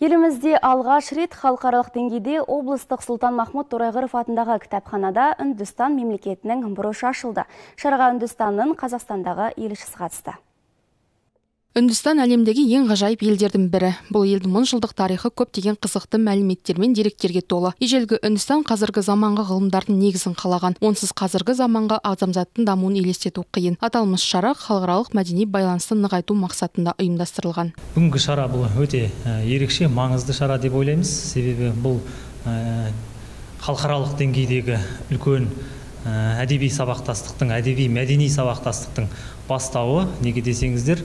Елімізде алғаш рет халықаралық деңгейде облыстық Сұлтан Махмұд Торайғыров атындағы кітапханада Үндістан мемлекетінің бұрышы ашылды. Шараға Үндістанның Қазақстандағы елшісі қатысты. Үндістан әлемдегі ең ғажайып елдердің бірі. Бұл елдің 1000 жылдық тарихы көптеген қызықты мәліметтер мен деректерге толы. Ежелгі Үндістан қазіргі заманғы ғылымдардың негізін қалаған. Онсыз қазіргі заманға адамзаттың дамуын елестету қиын. Аталмыш шара халықаралық мәдени байланысты нығайту мақсатында ұйымдастырылған. Бүгінгі шара бұл өте ерекше, маңызды шара деп ойлаймыз. Себебі бұл халықаралық деңгейдегі үлкен әдеби сабақтастықтың, әдеби мәдени сабақтастықтың бастауы. Неге десеңіздер,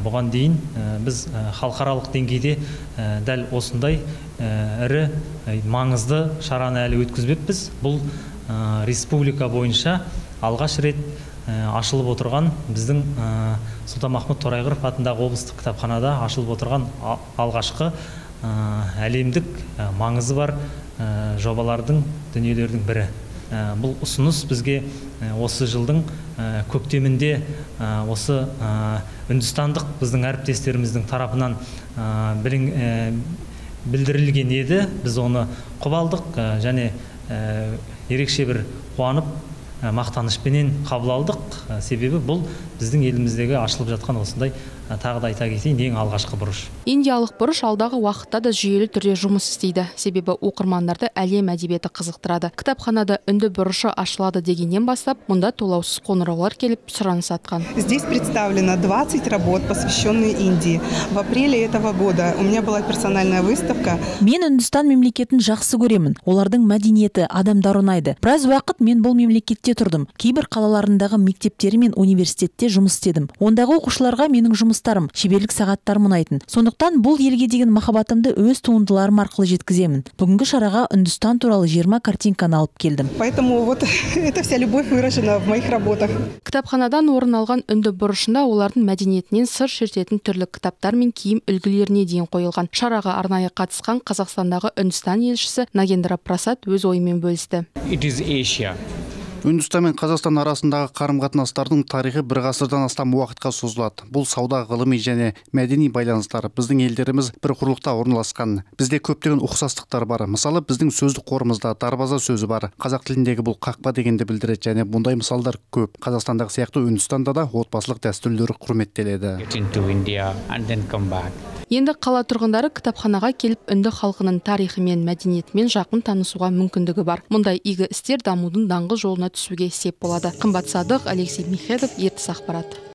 бұған дейін біз халықаралық деңгейде дәл осындай ірі маңызды шараны әлі өткізбеппіз. Бұл республика бойынша алғаш рет ашылып отырған біздің Сұлтан Махмұд Торайғыров атындағы облыстық кітапханада ашылып отырған алғашқы әлемдік маңызы бар жобалардың, дүниелердің бірі. Бұл ұсыныс бізге осы жылдың көктемінде осы үндістандық біздің әріптестеріміздің тарапынан білдірілген еді. Біз оны құп алдық және ерекше бір қуанып мақтанышпенен қабыл алдық. Себебі бұл біздің еліміздегі ашылып жатқан осындай, тағы да айта кетейін, ең алғашқы бұрыш. Индиялық бұрыш алдағы уақытта да жүйелі түрде жұмыс істейді. Себебі оқырмандарды әлем әдебиеті қызықтырады. Кітапханада үнді бұрышы ашылады дегеннен бастап, мұнда толаусыз қоңыраулар келіп сұраныс атқан. Здесь представлено 20 работ, посвященные Индии. В апреле этого года у меня была персональная выставка. Мен Үндістан мемлекетін жақсы көремін. Олардың мәдениеті, адамдар ұнайды. Біраз уақыт мен бұл мемлекетте тұрдым. Кейбір қалаларындағы мектептері мен университетте жұмыс істедім. Ондағы оқушыларға менің жұмыстарым, шеберлік сағаттарым ұнайтын. Сондықтан бұл елге деген махаббатымды өз туындыларым арқылы жеткіземін. Бүгінгі шараға Үндістан туралы 20 картинканы алып келдім. Поэтому вот эта вся любовь выражена в моих работах. Кітапханадан орын алған үнді бұрышында олардың мәдениетінен сыр шертетін түрлі кітаптар мен киім үлгілеріне дейін қойылған. Шараға арнайы қатысқан Қазақстандағы Үндістан елшісі Нагендра Прасад өз ойымен бөлісті. Үндістан мен Қазақстан арасындағы қарым-қатынастардың тарихы бір ғасырдан астам уақытқа созылады. Бұл сауда, ғылыми және мәдени байланыстар. Біздің елдеріміз бір құрлықта орналасқан. Бізде көптеген ұқсастықтар бар. Мысалы, біздің сөздік қорымызда дарбаза сөзі бар. Қазақ тіліндегі бұл қақпа дегенді білдіреді және бұндай мысалдар көп. Қазақстандағы сияқты Үндістанда да отбасылық дәстүрлер құрметтеледі. Енді қала тұрғындары кітапханаға келіп үнді халқының тарихы мен мәдениетімен жақын танысуға мүмкіндігі бар. Мұндай игі істер дамудың даңғыл жолына түсуге сеп болады. Қымбат Садық, Алексей Михедов, Ертіс ақпарат.